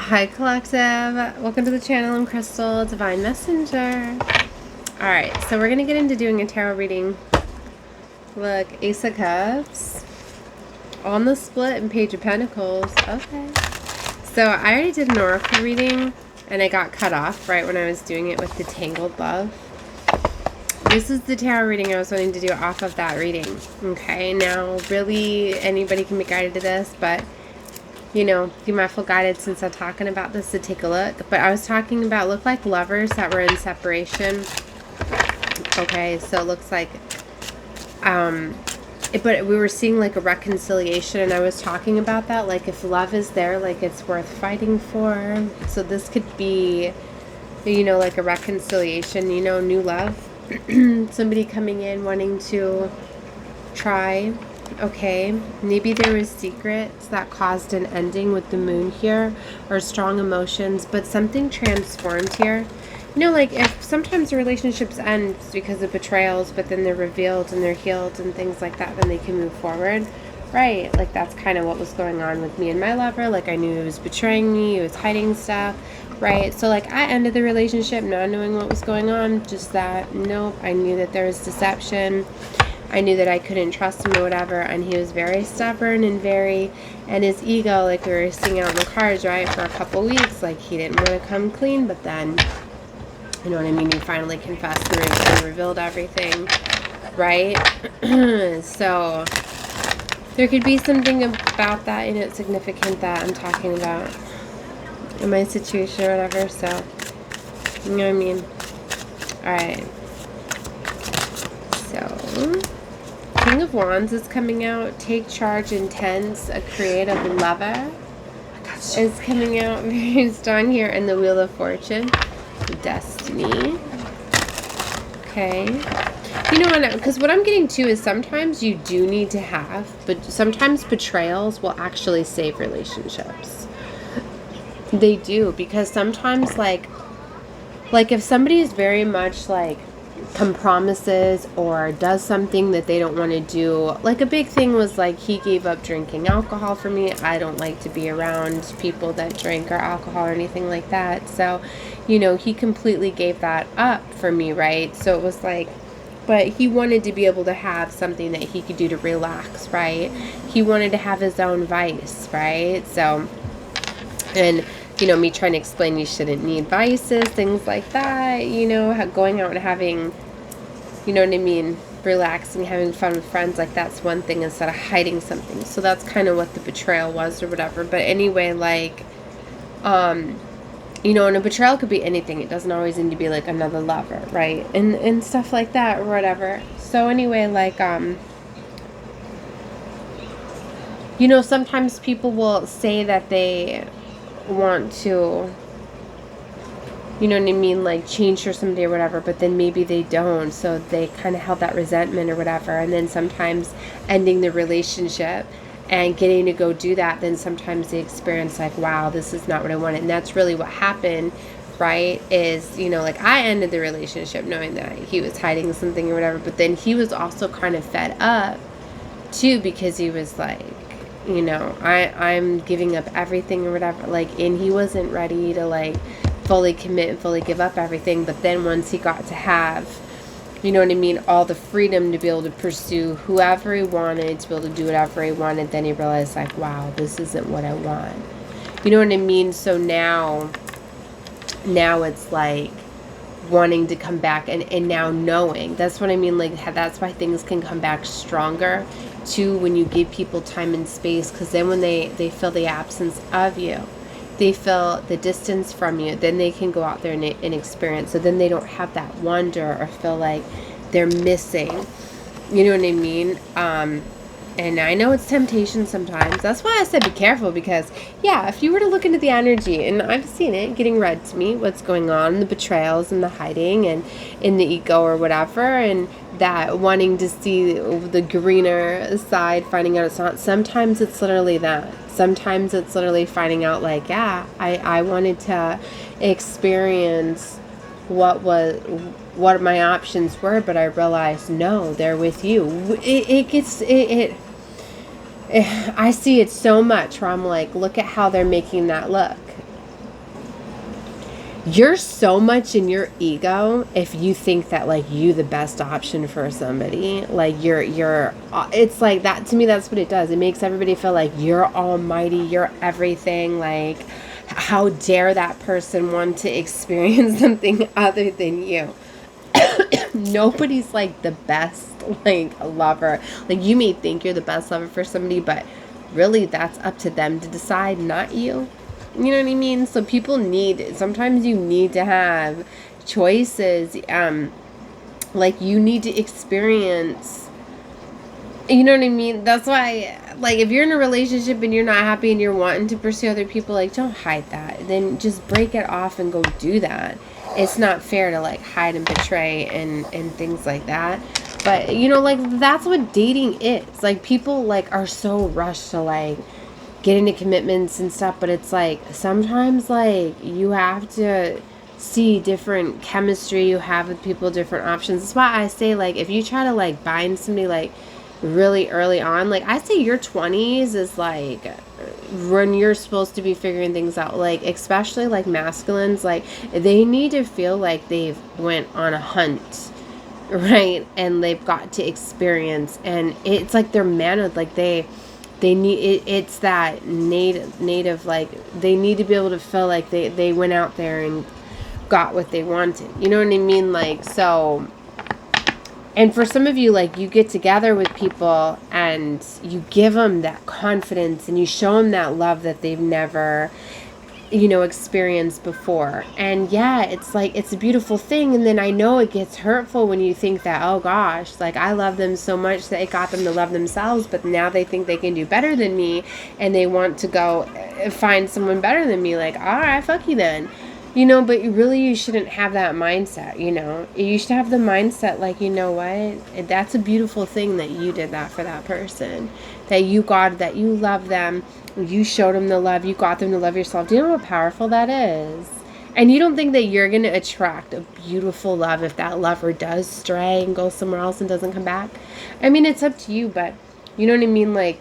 Hi Collective, welcome to the channel. I'm Crystal, Divine Messenger. Alright, so we're going to get into doing a tarot reading. Look, Ace of Cups on the split and Page of Pentacles. Okay. So I already did an oracle reading and I got cut off right when I was doing it with the Tangled Love. This is the tarot reading I was wanting to do off of that reading. Okay, now really anybody can be guided to this, but you know, be mindful guided since I'm talking about this to take a look. But I was talking about look like lovers that were in separation. Okay, so it looks like but we were seeing like a reconciliation, and I was talking about that, like if love is there, like it's worth fighting for. So this could be, you know, like a reconciliation, you know, new love. Somebody coming in wanting to try. Okay, maybe there was secrets that caused an ending with the moon here, or strong emotions, but something transformed here. You know, like if sometimes relationships end because of betrayals, but then they're revealed and they're healed and things like that, then they can move forward, right? Like that's kind of what was going on with me and my lover. Like I knew he was betraying me, he was hiding stuff, right? So like I ended the relationship not knowing what was going on, just that, nope, I knew that there was deception. I knew that I couldn't trust him or whatever, and he was very stubborn and his ego, like we were seeing out in the cards, right, for a couple weeks, like he didn't want to come clean, but then, you know what I mean, he finally confessed and revealed everything, right? So, there could be something about that, you know, it's significant that I'm talking about in my situation or whatever, so, you know what I mean? Alright. So, King of Wands is coming out. Take charge, intense, a creative lover is coming out very strong here. And the Wheel of Fortune, Destiny. Okay. You know what? Because what I'm getting to is sometimes you do need to have, but sometimes betrayals will actually save relationships. They do, because sometimes like if somebody is very much like compromises or does something that they don't want to do. Like a big thing was like he gave up drinking alcohol for me. I don't like to be around people that drink or alcohol or anything like that. So, you know, he completely gave that up for me, right? So it was like, but he wanted to be able to have something that he could do to relax, right? He wanted to have his own vice, right? So, and you know, me trying to explain you shouldn't need vices, things like that, you know, going out and having, you know what I mean, relaxing, having fun with friends, like that's one thing instead of hiding something. So that's kind of what the betrayal was or whatever. But anyway, like, you know, and a betrayal could be anything. It doesn't always need to be like another lover, right? And stuff like that or whatever. So anyway, like, you know, sometimes people will say that they want to, you know what I mean, like change for somebody or whatever, but then maybe they don't, so they kind of held that resentment or whatever, and then sometimes ending the relationship and getting to go do that, then sometimes they experience like, wow, this is not what I wanted. And that's really what happened, right? Is, you know, like I ended the relationship knowing that he was hiding something or whatever, but then he was also kind of fed up too, because he was like, you know, I'm giving up everything or whatever, like, and he wasn't ready to like fully commit and fully give up everything. But then once he got to have, you know what I mean, all the freedom to be able to pursue whoever he wanted, to be able to do whatever he wanted, then he realized like, wow, this isn't what I want. You know what I mean? So now it's like wanting to come back and now knowing, that's what I mean, like that's why things can come back stronger too when you give people time and space, because then when they feel the absence of you, they feel the distance from you, then they can go out there and experience. So then they don't have that wonder or feel like they're missing, you know what I mean? And I know it's temptation sometimes. That's why I said be careful, because yeah, if you were to look into the energy, and I've seen it getting read to me, what's going on, the betrayals and the hiding and in the ego or whatever, and that wanting to see the greener side, finding out it's not. Sometimes it's literally that. Sometimes it's literally finding out like, yeah, I wanted to experience what my options were, but I realized no, they're with you. I see it so much where I'm like, look at how they're making that look. You're so much in your ego if you think that like you the best option for somebody. Like you're it's like that to me. That's what it does. It makes everybody feel like you're almighty, you're everything. Like how dare that person want to experience something other than you. Nobody's like the best like lover. Like you may think you're the best lover for somebody, but really that's up to them to decide, not you. You know what I mean? So people sometimes you need to have choices. Like you need to experience, you know what I mean? That's why, like, if you're in a relationship and you're not happy and you're wanting to pursue other people, like, don't hide that. Then just break it off and go do that. It's not fair to, like, hide and betray and things like that. But, you know, like, that's what dating is. Like, people, like, are so rushed to, like, get into commitments and stuff. But it's, like, sometimes, like, you have to see different chemistry you have with people, different options. That's why I say, like, if you try to, like, bind somebody, like, really early on, like I say your 20s is like when you're supposed to be figuring things out, like especially like masculines, like they need to feel like they've went on a hunt, right? And they've got to experience, and it's like they're manhood, like they need it, it's that native like they need to be able to feel like they went out there and got what they wanted, you know what I mean? Like, so. And for some of you, like, you get together with people and you give them that confidence and you show them that love that they've never, you know, experienced before. And yeah, it's like, it's a beautiful thing. And then I know it gets hurtful when you think that, oh gosh, like I love them so much that it got them to love themselves, but now they think they can do better than me and they want to go find someone better than me. Like, all right, fuck you then. You know, but you shouldn't have that mindset, you know. You should have the mindset like, you know what? That's a beautiful thing that you did that for that person. That you love them. You showed them the love. You got them to love yourself. Do you know how powerful that is? And you don't think that you're going to attract a beautiful love if that lover does stray and go somewhere else and doesn't come back? I mean, it's up to you, but you know what I mean? Like,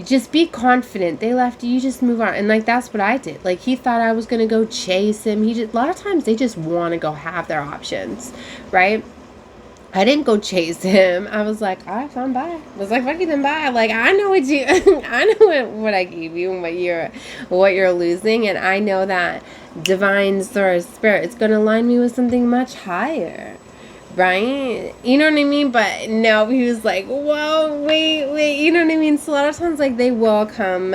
just be confident. They left you just move on. And like that's what I did. Like he thought I was gonna go chase him. A lot of times they just want to go have their options, right? I didn't go chase him. I was like, all right, fine, bye. I was like, fuck you, then bye. Like I know what you I know what I gave you and what you're losing, and I know that divine source spirit, it's gonna align me with something much higher. Right? You know what I mean? But no, he was like, whoa, wait. You know what I mean? So a lot of times, like, they will come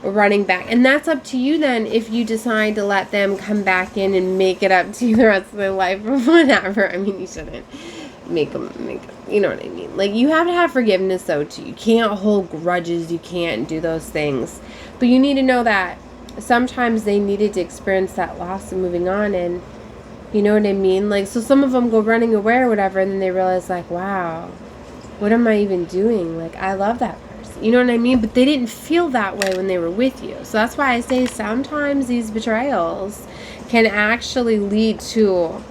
running back. And that's up to you then if you decide to let them come back in and make it up to you the rest of their life or whatever. I mean, you shouldn't make them, you know what I mean? Like, you have to have forgiveness, though, too. You can't hold grudges. You can't do those things. But you need to know that sometimes they needed to experience that loss and moving on, and you know what I mean? Like, so some of them go running away or whatever, and then they realize, like, wow, what am I even doing? Like, I love that person. You know what I mean? But they didn't feel that way when they were with you. So that's why I say sometimes these betrayals can actually lead to,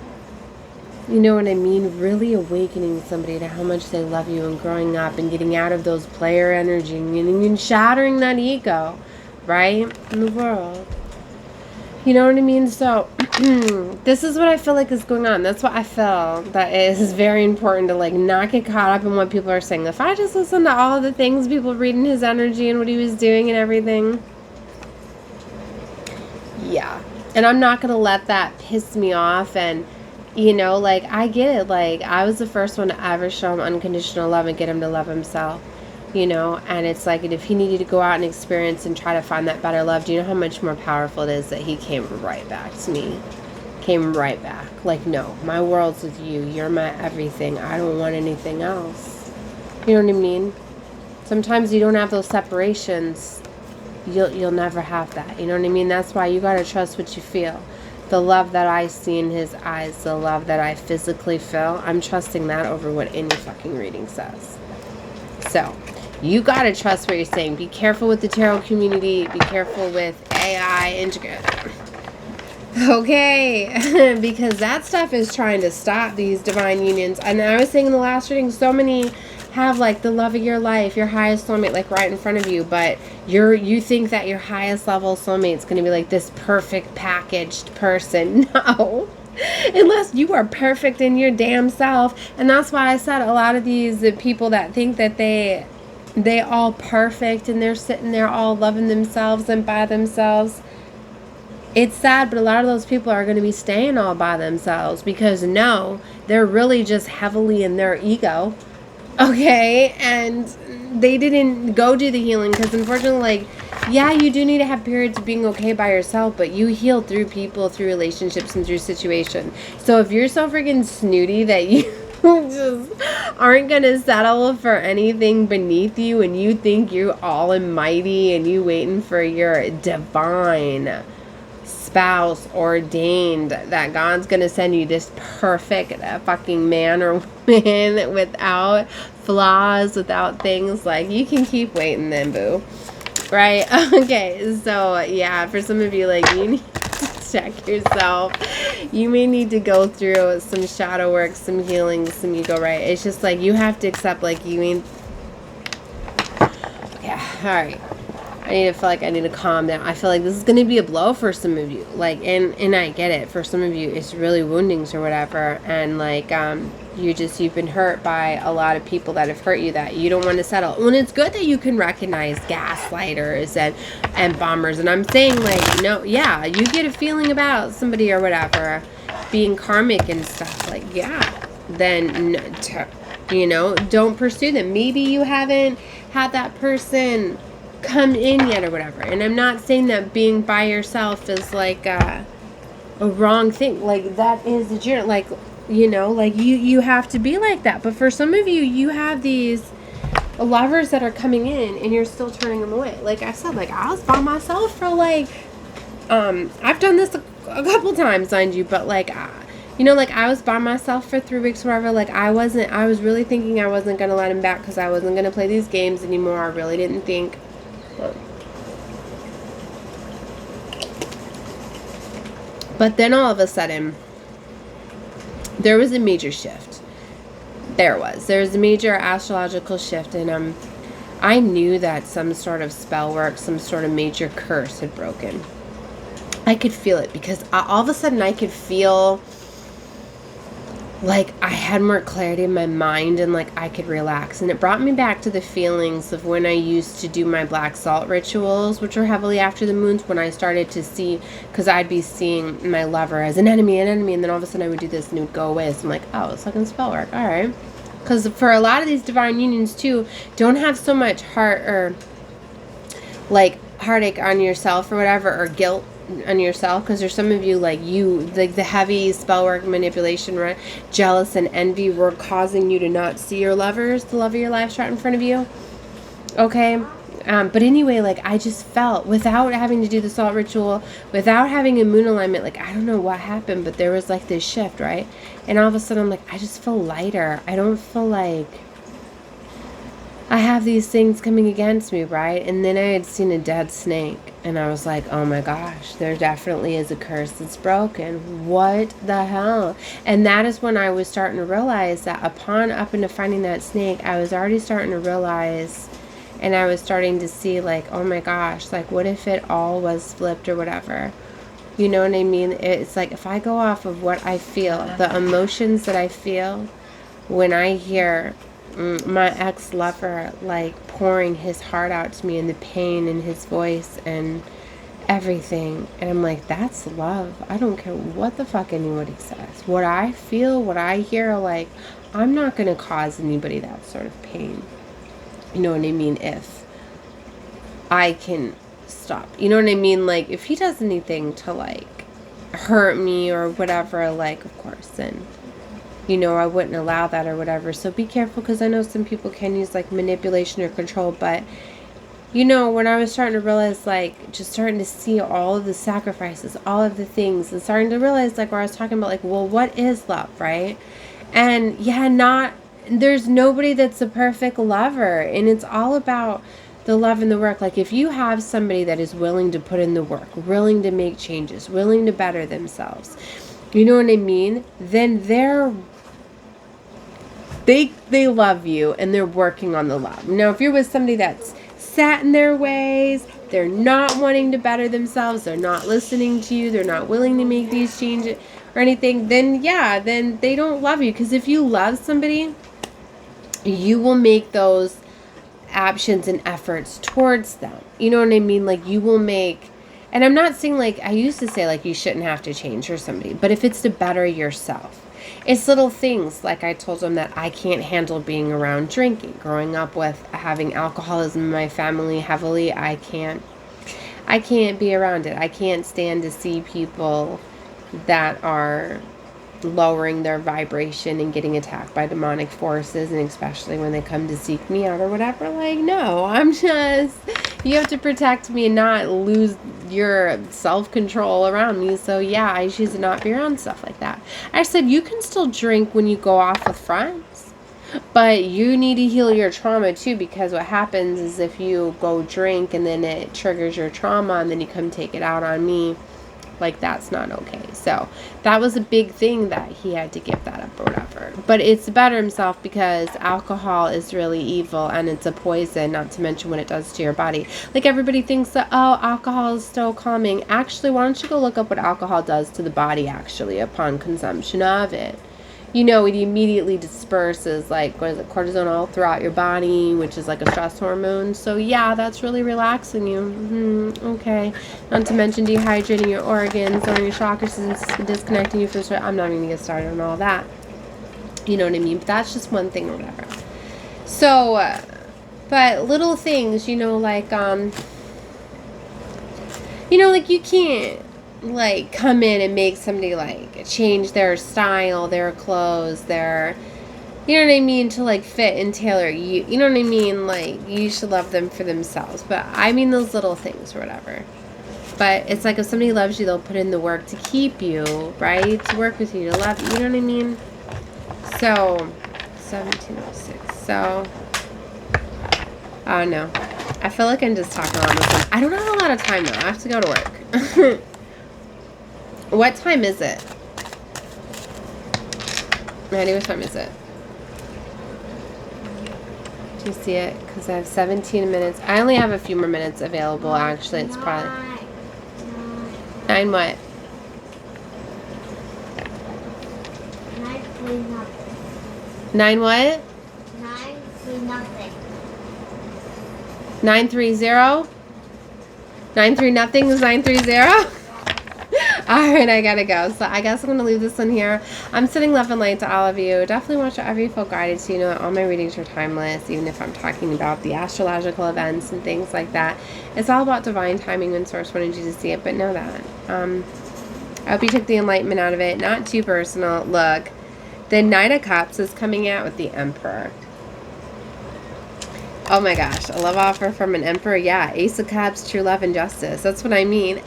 you know what I mean, really awakening somebody to how much they love you and growing up and getting out of those player energy and shattering that ego, right, in the world. You know what I mean? So this is what I feel like is going on. That's what I feel that is very important to like not get caught up in what people are saying. If I just listen to all of the things people read in his energy and what he was doing and everything, yeah. And I'm not going to let that piss me off. And, you know, like, I get it. Like, I was the first one to ever show him unconditional love and get him to love himself. You know, and it's like, if he needed to go out and experience and try to find that better love, do you know how much more powerful it is that he came right back to me? Came right back. Like, no, my world's with you. You're my everything. I don't want anything else. You know what I mean? Sometimes you don't have those separations. You'll never have that. You know what I mean? That's why you got to trust what you feel. The love that I see in his eyes, the love that I physically feel, I'm trusting that over what any fucking reading says. So, you gotta trust what you're saying. Be careful with the tarot community. Be careful with AI. Okay, because that stuff is trying to stop these divine unions. And I was saying in the last reading, so many have like the love of your life, your highest soulmate like right in front of you, but you think that your highest level soulmate is going to be like this perfect packaged person. No. Unless you are perfect in your damn self. And that's why I said a lot of these people that think that they all perfect and they're sitting there all loving themselves and by themselves. It's sad, but a lot of those people are going to be staying all by themselves because no, they're really just heavily in their ego. Okay, and they didn't go do the healing because unfortunately, like, yeah, you do need to have periods of being okay by yourself, but you heal through people, through relationships, and through situations. So if you're so freaking snooty that you just aren't going to settle for anything beneath you and you think you're all almighty and you waiting for your divine spouse ordained that God's gonna send you this perfect fucking man or woman without flaws, without things, like, you can keep waiting then, boo. Right? Okay, so yeah, for some of you, like, you need to check yourself. You may need to go through some shadow work, some healing, some ego, right? It's just like you have to accept, like, you ain't. Yeah, alright. I feel like I need to calm down. I feel like this is going to be a blow for some of you. Like, and I get it. For some of you, it's really woundings or whatever. And, like, you've been hurt by a lot of people that have hurt you that you don't want to settle. And it's good that you can recognize gaslighters and bombers. And I'm saying, like, no, yeah, you get a feeling about somebody or whatever being karmic and stuff. Like, yeah, then, you know, don't pursue them. Maybe you haven't had that person come in yet or whatever. And I'm not saying that being by yourself is like a wrong thing. Like, that is the journey. Like, you know, like you have to be like that. But for some of you, you have these lovers that are coming in and you're still turning them away. Like I said, like, I was by myself for like I've done this a couple times, mind you, but like you know, like, I was by myself for 3 weeks or whatever. Like, I was really thinking I wasn't going to let him back because I wasn't going to play these games anymore. I really didn't think. But then all of a sudden, there was a major shift. There was a major astrological shift, and I knew that some sort of spell work, some sort of major curse had broken. I could feel it because all of a sudden I could feel like I had more clarity in my mind and like I could relax. And it brought me back to the feelings of when I used to do my black salt rituals, which were heavily after the moons, when I started to see, because I'd be seeing my lover as an enemy, and then all of a sudden I would do this and it would go away. So I'm like, oh, it's fucking spell work. All right. Because for a lot of these divine unions too, don't have so much heart or like heartache on yourself or whatever, or guilt on yourself, because there's some of you, like the heavy spell work, manipulation, right? Jealous and envy were causing you to not see your lovers, the love of your life, right in front of you. Okay. But anyway, like, I just felt, without having to do the salt ritual, without having a moon alignment, like, I don't know what happened, but there was like this shift, right? And all of a sudden I'm like, I just feel lighter. I don't feel like I have these things coming against me, right? And then I had seen a dead snake, and I was like, oh my gosh, there definitely is a curse that's broken. What the hell? And that is when I was starting to realize that upon up into finding that snake, I was already starting to realize, and I was starting to see, like, oh my gosh, like, what if it all was flipped or whatever? You know what I mean? It's like, if I go off of what I feel, the emotions that I feel when I hear my ex-lover, like, pouring his heart out to me, and the pain in his voice and everything, and I'm like, that's love. I don't care what the fuck anybody says. What I feel, what I hear, like, I'm not going to cause anybody that sort of pain. You know what I mean? If I can stop. You know what I mean? Like, if he does anything to, like, hurt me or whatever, like, of course, then, you know, I wouldn't allow that or whatever. So be careful, because I know some people can use, like, manipulation or control. But, you know, when I was starting to realize, like, just starting to see all of the sacrifices, all of the things, and starting to realize, like, where I was talking about, like, well, what is love, right? And, yeah, there's nobody that's a perfect lover. And it's all about the love and the work. Like, if you have somebody that is willing to put in the work, willing to make changes, willing to better themselves, you know what I mean? Then they're they love you and they're working on the love. Now, if you're with somebody that's set in their ways, they're not wanting to better themselves, they're not listening to you, they're not willing to make these changes or anything, then yeah, then they don't love you. Because if you love somebody, you will make those actions and efforts towards them. You know what I mean? Like, you will make, and I'm not saying, like, I used to say, like, you shouldn't have to change for somebody, but if it's to better yourself, it's little things. Like, I told them that I can't handle being around drinking. Growing up with having alcoholism in my family heavily, I can't be around it. I can't stand to see people that are lowering their vibration and getting attacked by demonic forces, and especially when they come to seek me out or whatever. Like, no, you have to protect me and not lose your self-control around me. So yeah, I choose to not be around stuff like that. I said, you can still drink when you go off with friends, but you need to heal your trauma too, because what happens is if you go drink and then it triggers your trauma and then you come take it out on me, like, that's not okay. So that was a big thing that he had to give that up or whatever. But it's to better himself, because alcohol is really evil and it's a poison, not to mention what it does to your body. Like, everybody thinks that, oh, alcohol is so calming. Actually, why don't you go look up what alcohol does to the body actually upon consumption of it. You know, it immediately disperses, like, what is it, cortisone all throughout your body, which is like a stress hormone. So yeah, that's really relaxing you. Okay. Not to mention dehydrating your organs, lowering your chakras, disconnecting you from stress. I'm not even going to get started on all that. You know what I mean? But that's just one thing or whatever. So, but little things, you know, like, like, you can't, like, come in and make somebody, like, change their style, their clothes, their, you know what I mean, to, like, fit and tailor you. You know what I mean? Like, you should love them for themselves. But I mean those little things or whatever. But it's like, if somebody loves you, they'll put in the work to keep you, right? To work with you, to love you. You know what I mean? So, 1706. So, I don't know. I feel like I'm just talking on this one. I don't have a lot of time, though. I have to go to work. What time is it? Maddie, what time is it? Do you see it? Because I have 17 minutes. I only have a few more minutes available, actually. It's probably... 9 what? 9 what? 930. 930? 93 nothing is 930? Alright, I gotta go. So I guess I'm going to leave this one here. I'm sending love and light to all of you. Definitely watch whatever you feel guided to. You know that all my readings are timeless, even if I'm talking about the astrological events and things like that. It's all about divine timing when Source wanted you to see it, but know that. I hope you took the enlightenment out of it. Not too personal. Look, the Knight of Cups is coming out with the Emperor. Oh my gosh, a love offer from an Emperor. Yeah, Ace of Cups, true love and justice. That's what I mean.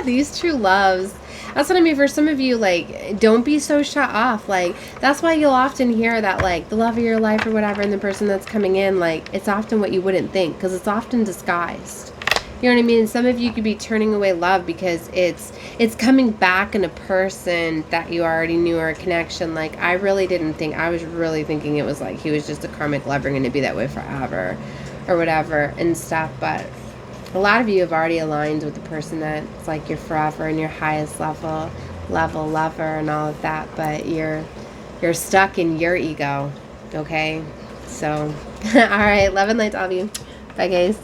These true loves. That's what I mean. For some of you, like, don't be so shut off. Like, that's why you'll often hear that, like, the love of your life or whatever, and the person that's coming in, like, it's often what you wouldn't think, because it's often disguised. You know what I mean? Some of you could be turning away love because it's coming back in a person that you already knew, or a connection. Like, I really didn't think, I was really thinking it was like he was just a karmic lover and to be that way forever or whatever and stuff. But a lot of you have already aligned with the person that's like your forever and your highest level lover and all of that. But you're stuck in your ego. Okay? So, all right. Love and light to all of you. Bye, guys.